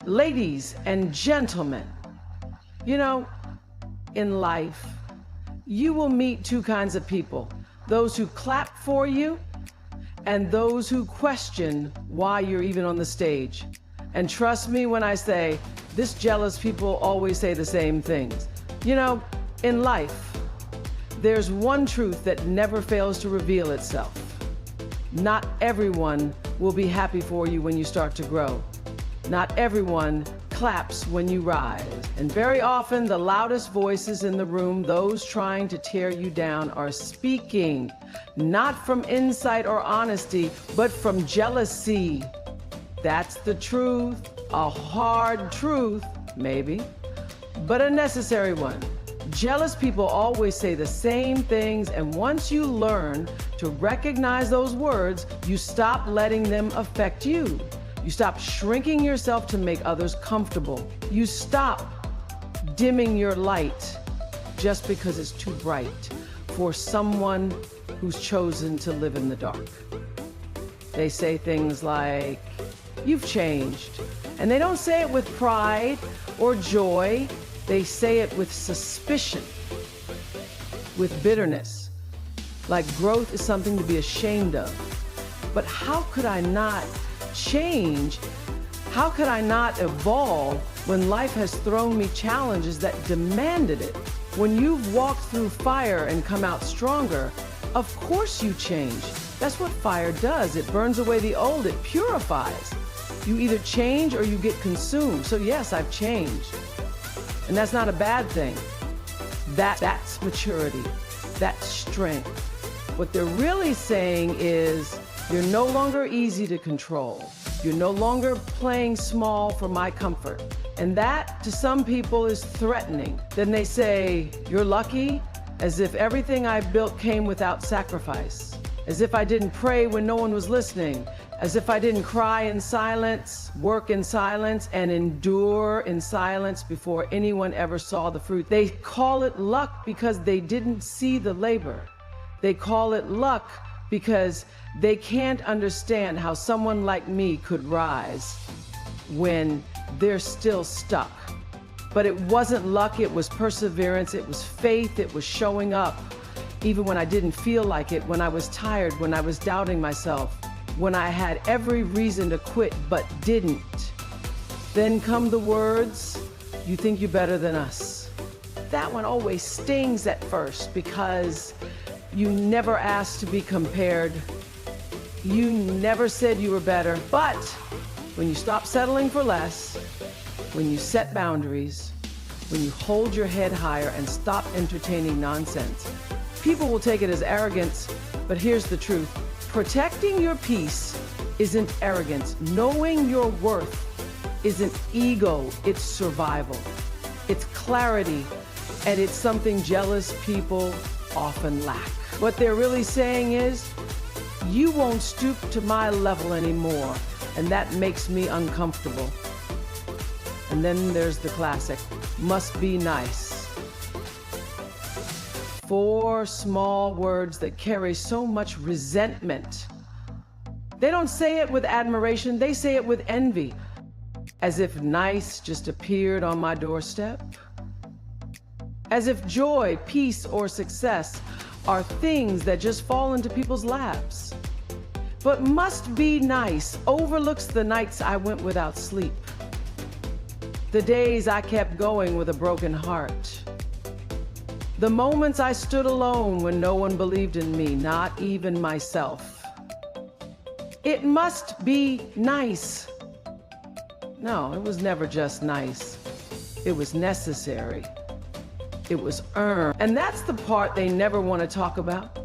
Ladies and gentlemen, you know, in life, you will meet two kinds of people: those who clap for you and those who question why you're even on the stage. And trust me when I say, this jealous people always say the same things. You know, in life, there's one truth that never fails to reveal itself. Not everyone will be happy for you when you start to grow. Not everyone claps when you rise. And very often, the loudest voices in the room, those trying to tear you down, are speaking not from insight or honesty, but from jealousy. That's the truth, a hard truth, maybe, but a necessary one. Jealous people always say the same things, and once you learn to recognize those words, you stop letting them affect you. You stop shrinking yourself to make others comfortable. You stop dimming your light just because it's too bright for someone who's chosen to live in the dark. They say things like, "You've changed." And they don't say it with pride or joy. They say it with suspicion, with bitterness, like growth is something to be ashamed of. But how could I not change? How could I not evolve when life has thrown me challenges that demanded it? When you've walked through fire and come out stronger, of course you change. That's what fire does. It burns away the old, it purifies. You either change or you get consumed. So yes, I've changed. And that's not a bad thing. That's maturity. That's strength. What they're really saying is, you're no longer easy to control. You're no longer playing small for my comfort. And that, to some people, is threatening. Then they say, "You're lucky," as if everything I built came without sacrifice. As if I didn't pray when no one was listening. As if I didn't cry in silence, work in silence, and endure in silence before anyone ever saw the fruit. They call it luck because they didn't see the labor. They call it luck because they can't understand how someone like me could rise when they're still stuck. But it wasn't luck, it was perseverance, it was faith, it was showing up, even when I didn't feel like it, when I was tired, when I was doubting myself, when I had every reason to quit but didn't. Then come the words, "You think you're better than us." That one always stings at first because you never asked to be compared. You never said you were better. But when you stop settling for less, when you set boundaries, when you hold your head higher and stop entertaining nonsense, people will take it as arrogance, but here's the truth. Protecting your peace isn't arrogance. Knowing your worth isn't ego, it's survival. It's clarity, and it's something jealous people often lack. What they're really saying is, you won't stoop to my level anymore, and that makes me uncomfortable. And then there's the classic, "Must be nice." 4 small words that carry so much resentment. They don't say it with admiration, they say it with envy, as if nice just appeared on my doorstep. As if joy, peace, or success are things that just fall into people's laps. But must be nice overlooks the nights I went without sleep, the days I kept going with a broken heart, the moments I stood alone when no one believed in me, not even myself. It must be nice. No, it was never just nice. It was necessary. It was earned. And that's the part they never want to talk about.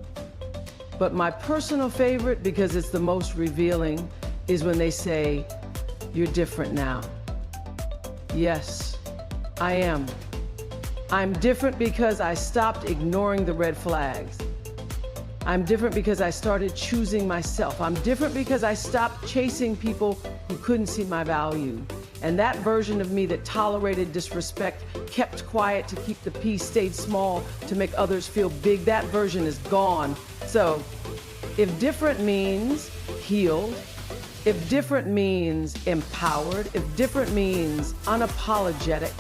But my personal favorite, because it's the most revealing, is when they say, "You're different now." Yes, I am. I'm different because I stopped ignoring the red flags. I'm different because I started choosing myself. I'm different because I stopped chasing people who couldn't see my value. And that version of me that tolerated disrespect, kept quiet to keep the peace, stayed small to make others feel big, that version is gone. So if different means healed, If different means empowered, if different means unapologetic,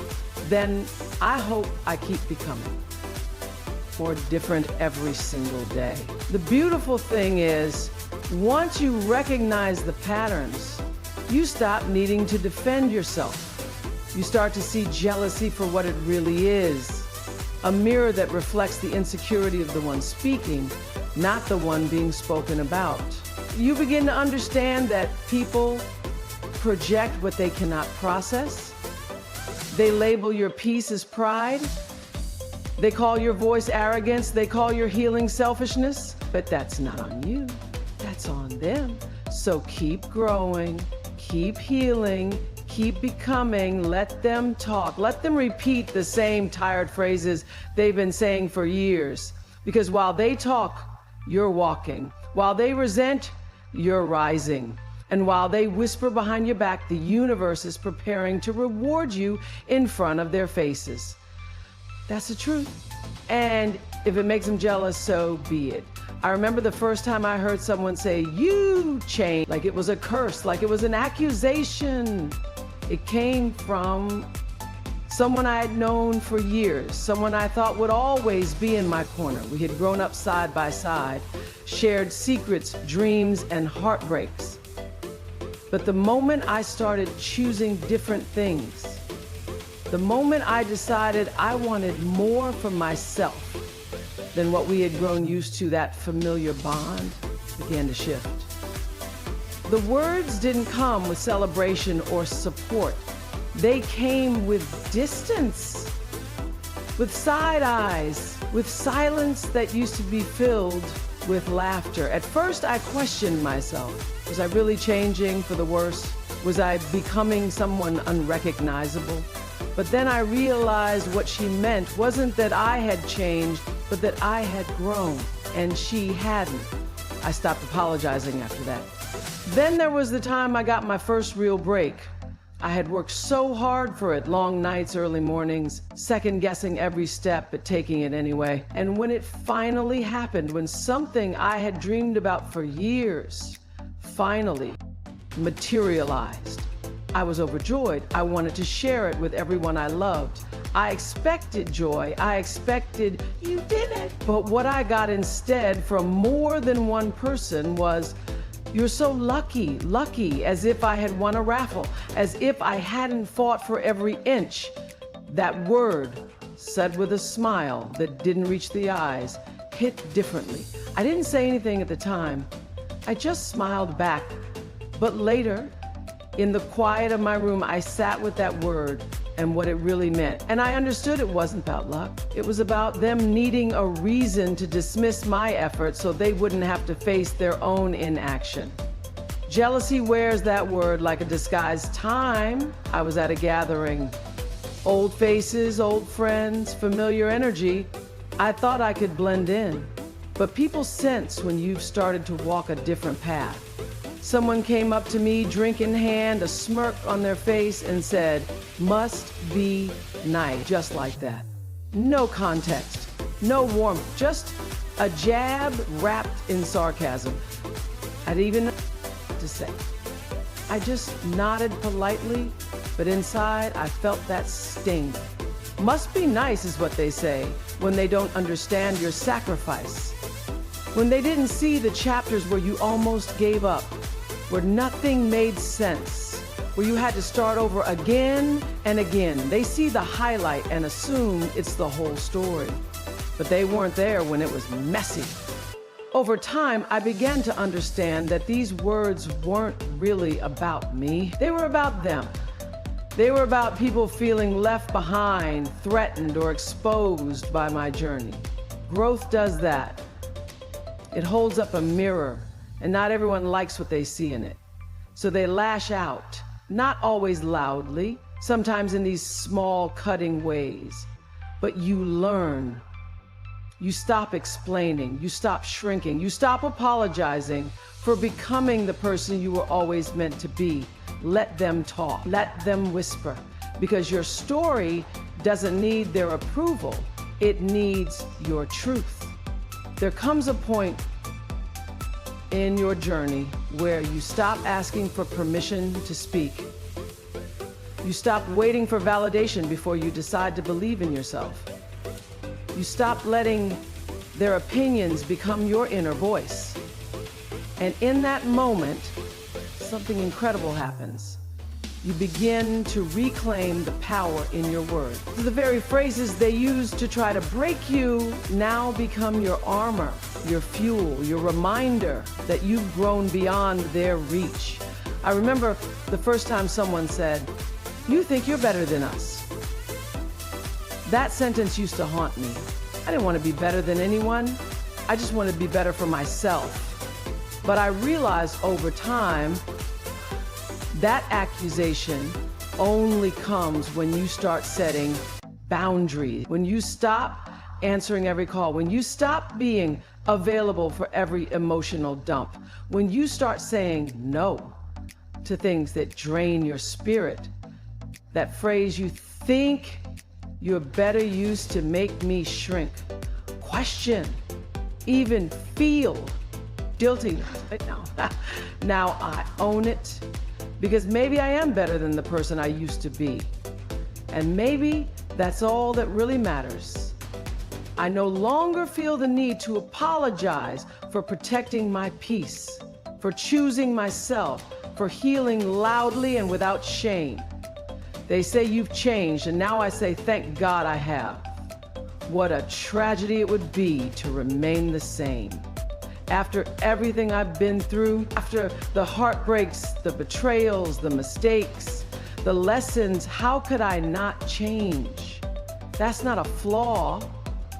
then I hope I keep becoming more different every single day. The beautiful thing is, once you recognize the patterns, you stop needing to defend yourself. You start to see jealousy for what it really is, a mirror that reflects the insecurity of the one speaking, not the one being spoken about. You begin to understand that people project what they cannot process. They label your peace as pride. They call your voice arrogance. They call your healing selfishness. But that's not on you. That's on them. So keep growing, keep healing, keep becoming. Let them talk. Let them repeat the same tired phrases they've been saying for years. Because while they talk, you're walking. While they resent, you're rising. And while they whisper behind your back, the universe is preparing to reward you in front of their faces. That's the truth. And if it makes them jealous, so be it. I remember the first time I heard someone say, "You changed," like it was a curse, like it was an accusation. It came from someone I had known for years, someone I thought would always be in my corner. We had grown up side by side, shared secrets, dreams, and heartbreaks. But the moment I started choosing different things, the moment I decided I wanted more for myself than what we had grown used to, that familiar bond began to shift. The words didn't come with celebration or support. They came with distance, with side eyes, with silence that used to be filled with laughter. At first, I questioned myself. Was I really changing for the worse? Was I becoming someone unrecognizable? But then I realized what she meant wasn't that I had changed, but that I had grown, and she hadn't. I stopped apologizing after that. Then there was the time I got my first real break. I had worked so hard for it, long nights, early mornings, second-guessing every step, but taking it anyway. And when it finally happened, when something I had dreamed about for years finally materialized, I was overjoyed. I wanted to share it with everyone I loved. I expected joy. I expected, "You did it." But what I got instead from more than one person was, "You're so lucky," lucky, as if I had won a raffle, as if I hadn't fought for every inch. That word, said with a smile that didn't reach the eyes, hit differently. I didn't say anything at the time. I just smiled back. But later, in the quiet of my room, I sat with that word and what it really meant. And I understood it wasn't about luck. It was about them needing a reason to dismiss my efforts so they wouldn't have to face their own inaction. Jealousy wears that word like a disguised time. I was at a gathering. Old faces, old friends, familiar energy. I thought I could blend in. But people sense when you've started to walk a different path. Someone came up to me, drink in hand, a smirk on their face, and said, "Must be nice," just like that. No context, no warmth, just a jab wrapped in sarcasm. I didn't even know what to say. I just nodded politely, but inside I felt that sting. Must be nice is what they say when they don't understand your sacrifice. When they didn't see the chapters where you almost gave up, where nothing made sense, where you had to start over again and again. They see the highlight and assume it's the whole story. But they weren't there when it was messy. Over time, I began to understand that these words weren't really about me. They were about them. They were about people feeling left behind, threatened, or exposed by my journey. Growth does that. It holds up a mirror, and not everyone likes what they see in it. So they lash out, not always loudly, sometimes in these small, cutting ways. But you learn. You stop explaining. You stop shrinking. You stop apologizing for becoming the person you were always meant to be. Let them talk. Let them whisper. Because your story doesn't need their approval. It needs your truth. There comes a point in your journey where you stop asking for permission to speak. You stop waiting for validation before you decide to believe in yourself. You stop letting their opinions become your inner voice. And in that moment, something incredible happens. You begin to reclaim the power in your words. The very phrases they use to try to break you now become your armor, your fuel, your reminder that you've grown beyond their reach. I remember the first time someone said, "You think you're better than us." That sentence used to haunt me. I didn't want to be better than anyone. I just wanted to be better for myself. But I realized over time, that accusation only comes when you start setting boundaries, when you stop answering every call, when you stop being available for every emotional dump, when you start saying no to things that drain your spirit. That phrase, "You think you're better used to make me shrink," question, even feel guilty. Now I own it. Because maybe I am better than the person I used to be. And maybe that's all that really matters. I no longer feel the need to apologize for protecting my peace, for choosing myself, for healing loudly and without shame. They say you've changed, and now I say, thank God I have. What a tragedy it would be to remain the same. After everything I've been through, after the heartbreaks, the betrayals, the mistakes, the lessons, how could I not change? That's not a flaw,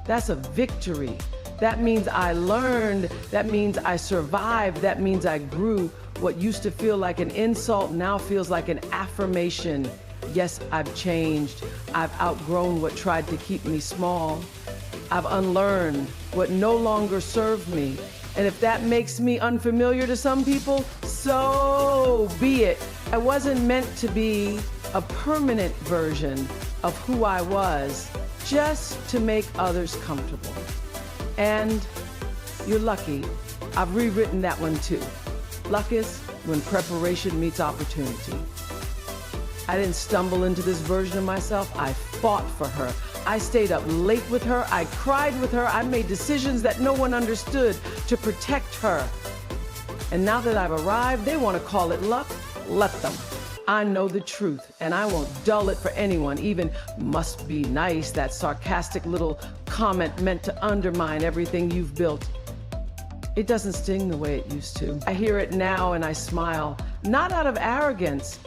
that's a victory. That means I learned, that means I survived, that means I grew. What used to feel like an insult now feels like an affirmation. Yes, I've changed. I've outgrown what tried to keep me small. I've unlearned what no longer served me. And if that makes me unfamiliar to some people, so be it. I wasn't meant to be a permanent version of who I was, just to make others comfortable. And you're lucky. I've rewritten that one too. Luck is when preparation meets opportunity. I didn't stumble into this version of myself. I fought for her. I stayed up late with her. I cried with her. I made decisions that no one understood to protect her. And now that I've arrived, they want to call it luck. Let them. I know the truth, and I won't dull it for anyone, even "must be nice," that sarcastic little comment meant to undermine everything you've built. It doesn't sting the way it used to. I hear it now and I smile, not out of arrogance,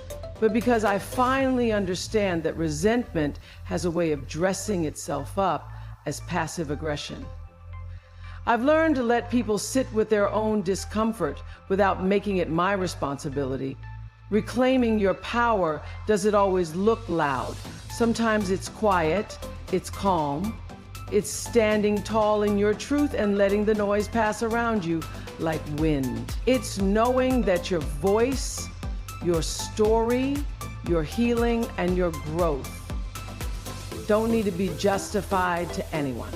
but because I finally understand that resentment has a way of dressing itself up as passive aggression. I've learned to let people sit with their own discomfort without making it my responsibility. Reclaiming your power doesn't always look loud. Sometimes it's quiet, it's calm, it's standing tall in your truth and letting the noise pass around you like wind. It's knowing that your voice, your story, your healing, and your growth don't need to be justified to anyone.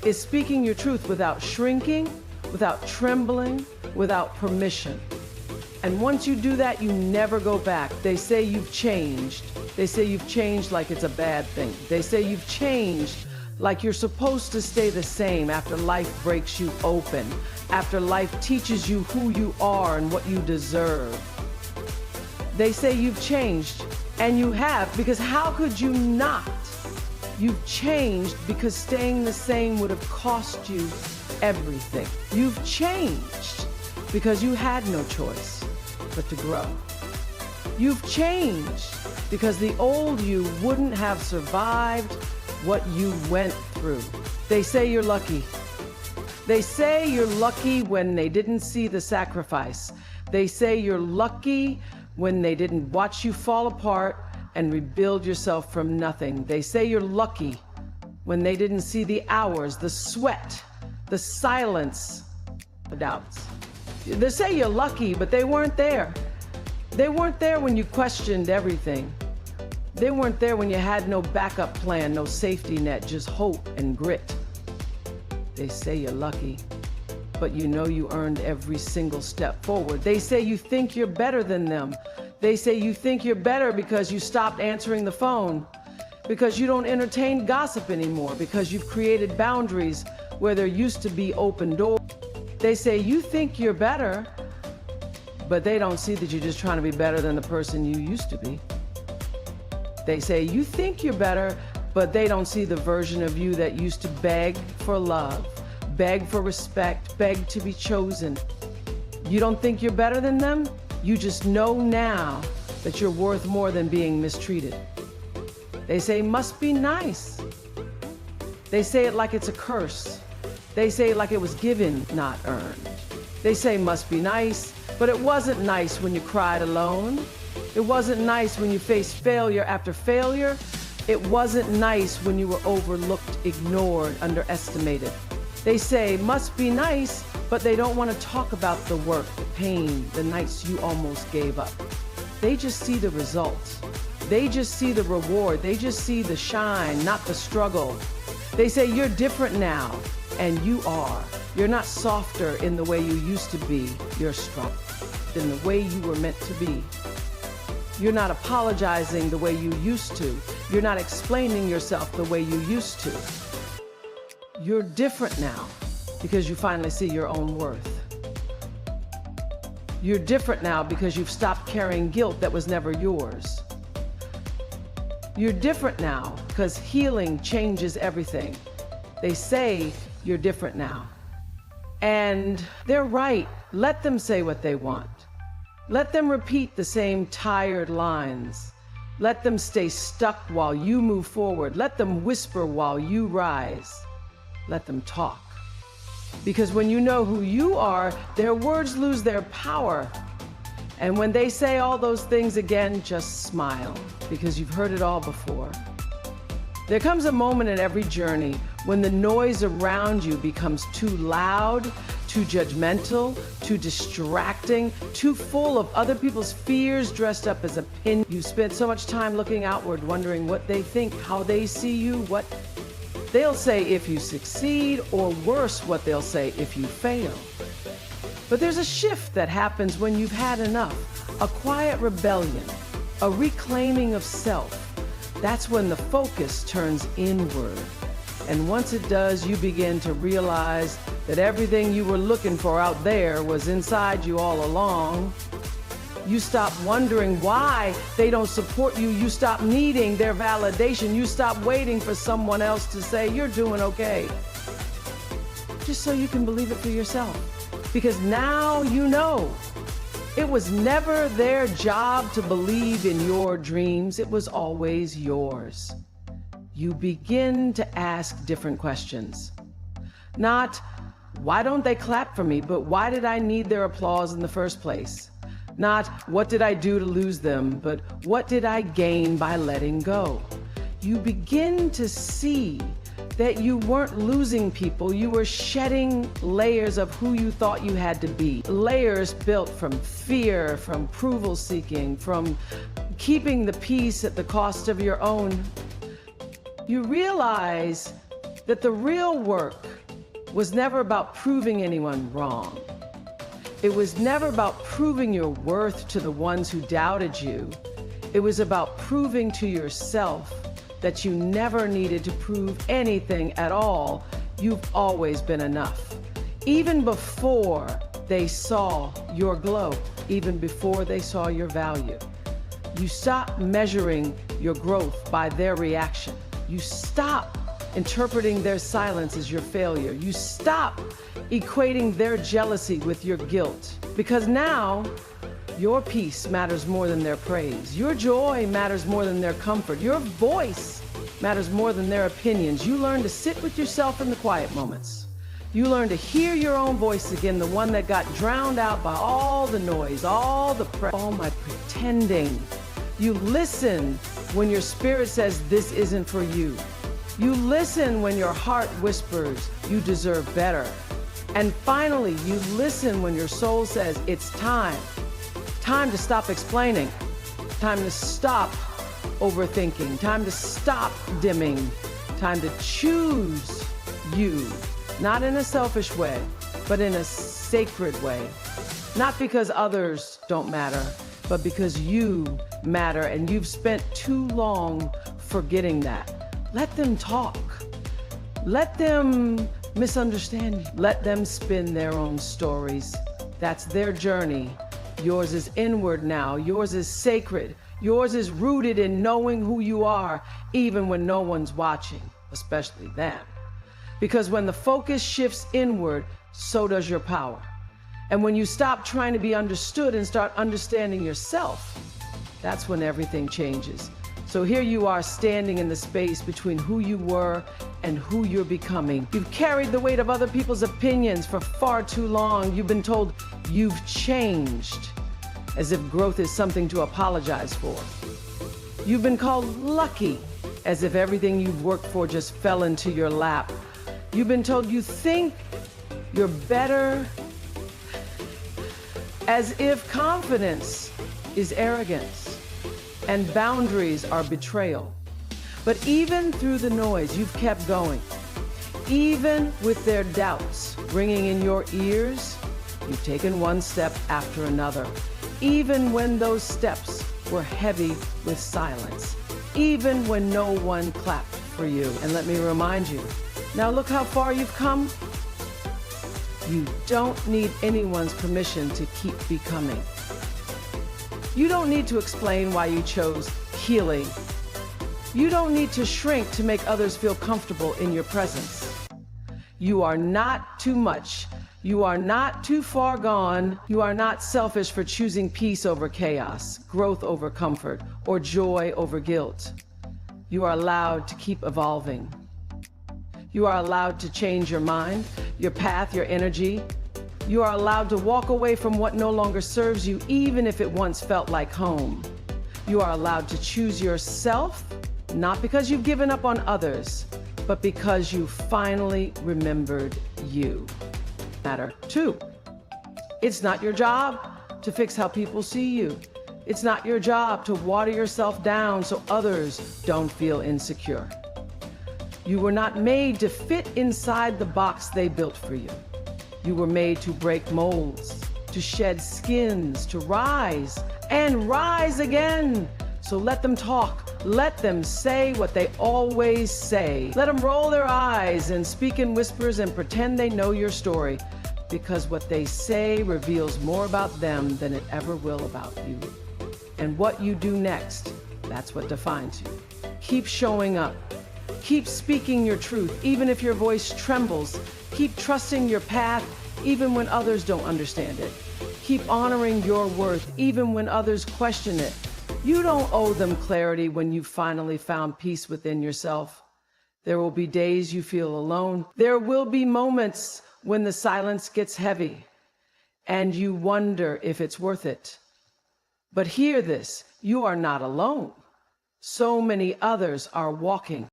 It's speaking your truth without shrinking, without trembling, without permission. And once you do that, you never go back. They say you've changed. They say you've changed like it's a bad thing. They say you've changed like you're supposed to stay the same after life breaks you open, after life teaches you who you are and what you deserve. They say you've changed, and you have, because how could you not? You've changed because staying the same would have cost you everything. You've changed because you had no choice but to grow. You've changed because the old you wouldn't have survived what you went through. They say you're lucky. They say you're lucky when they didn't see the sacrifice. They say you're lucky when they didn't watch you fall apart and rebuild yourself from nothing. They say you're lucky when they didn't see the hours, the sweat, the silence, the doubts. They say you're lucky, but they weren't there. They weren't there when you questioned everything. They weren't there when you had no backup plan, no safety net, just hope and grit. They say you're lucky but you know you earned every single step forward. They say you think you're better than them. They say you think you're better because you stopped answering the phone, because you don't entertain gossip anymore, because you've created boundaries where there used to be open doors. They say you think you're better, but they don't see that you're just trying to be better than the person you used to be. They say you think you're better, but they don't see the version of you that used to beg for love, beg for respect, beg to be chosen. You don't think you're better than them? You just know now that you're worth more than being mistreated. They say must be nice. They say it like it's a curse. They say it like it was given, not earned. They say must be nice, but it wasn't nice when you cried alone. It wasn't nice when you faced failure after failure. It wasn't nice when you were overlooked, ignored, underestimated. They say must be nice, but they don't want to talk about the work, the pain, the nights you almost gave up. They just see the results. They just see the reward. They just see the shine, not the struggle. They say you're different now, and you are. You're not softer in the way you used to be. You're strong in the way you were meant to be. You're not apologizing the way you used to. You're not explaining yourself the way you used to. You're different now because you finally see your own worth. You're different now because you've stopped carrying guilt that was never yours. You're different now because healing changes everything. They say you're different now. And they're right. Let them say what they want. Let them repeat the same tired lines. Let them stay stuck while you move forward. Let them whisper while you rise. Let them talk. Because when you know who you are, their words lose their power. And when they say all those things again, just smile, because you've heard it all before. There comes a moment in every journey when the noise around you becomes too loud, too judgmental, too distracting, too full of other people's fears dressed up as a pin. You spent so much time looking outward, wondering what they think, how they see you, what they'll say if you succeed, or worse, what they'll say if you fail. But there's a shift that happens when you've had enough, a quiet rebellion, a reclaiming of self. That's when the focus turns inward. And once it does, you begin to realize that everything you were looking for out there was inside you all along. You stop wondering why they don't support you. You stop needing their validation. You stop waiting for someone else to say you're doing okay. Just so you can believe it for yourself. Because now you know. It was never their job to believe in your dreams. It was always yours. You begin to ask different questions. Not, why don't they clap for me, but why did I need their applause in the first place? Not, what did I do to lose them, but what did I gain by letting go? You begin to see that you weren't losing people, you were shedding layers of who you thought you had to be. Layers built from fear, from approval seeking, from keeping the peace at the cost of your own. You realize that the real work was never about proving anyone wrong. It was never about proving your worth to the ones who doubted you. It was about proving to yourself that you never needed to prove anything at all. You've always been enough. Even before they saw your glow, even before they saw your value. You stop measuring your growth by their reaction. You stop interpreting their silence as your failure. You stop equating their jealousy with your guilt. Because now, your peace matters more than their praise. Your joy matters more than their comfort. Your voice matters more than their opinions. You learn to sit with yourself in the quiet moments. You learn to hear your own voice again, the one that got drowned out by all the noise, all the all my pretending. You listen when your spirit says this isn't for you. You listen when your heart whispers you deserve better. And finally, you listen when your soul says it's time. Time to stop explaining. Time to stop overthinking. Time to stop dimming. Time to choose you. Not in a selfish way, but in a sacred way. Not because others don't matter, but because you matter, and you've spent too long forgetting that. Let them talk. Let them misunderstand you. Let them spin their own stories. That's their journey. Yours is inward now. Yours is sacred. Yours is rooted in knowing who you are, even when no one's watching, especially them. Because when the focus shifts inward, so does your power. And when you stop trying to be understood and start understanding yourself, that's when everything changes. So here you are standing in the space between who you were and who you're becoming. You've carried the weight of other people's opinions for far too long. You've been told you've changed, as if growth is something to apologize for. You've been called lucky, as if everything you've worked for just fell into your lap. You've been told you think you're better, as if confidence is arrogance and boundaries are betrayal. But even through the noise, you've kept going. Even with their doubts ringing in your ears, you've taken one step after another. Even when those steps were heavy with silence. Even when no one clapped for you. And let me remind you, now look how far you've come. You don't need anyone's permission to keep becoming. You don't need to explain why you chose healing. You don't need to shrink to make others feel comfortable in your presence. You are not too much. You are not too far gone. You are not selfish for choosing peace over chaos, growth over comfort, or joy over guilt. You are allowed to keep evolving. You are allowed to change your mind, your path, your energy. You are allowed to walk away from what no longer serves you, even if it once felt like home. You are allowed to choose yourself, not because you've given up on others, but because you finally remembered you. Matter. 2, it's not your job to fix how people see you. It's not your job to water yourself down so others don't feel insecure. You were not made to fit inside the box they built for you. You were made to break molds, to shed skins, to rise and rise again. So let them talk. Let them say what they always say. Let them roll their eyes and speak in whispers and pretend they know your story, because what they say reveals more about them than it ever will about you. And what you do next, that's what defines you. Keep showing up. Keep speaking your truth, even if your voice trembles. Keep trusting your path, even when others don't understand it. Keep honoring your worth, even when others question it. You don't owe them clarity when you finally found peace within yourself. There will be days you feel alone. There will be moments when the silence gets heavy and you wonder if it's worth it. But hear this, you are not alone. So many others are walking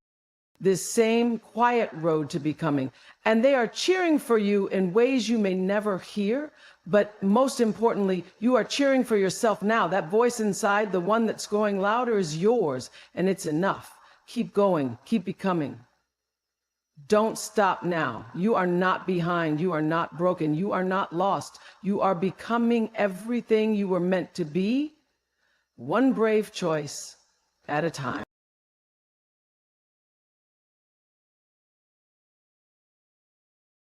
this same quiet road to becoming, and they are cheering for you in ways you may never hear, but most importantly, you are cheering for yourself now. That voice inside, the one that's going louder, is yours, and it's enough. Keep going, keep becoming. Don't stop now. You are not behind, you are not broken, you are not lost. You are becoming everything you were meant to be, one brave choice at a time.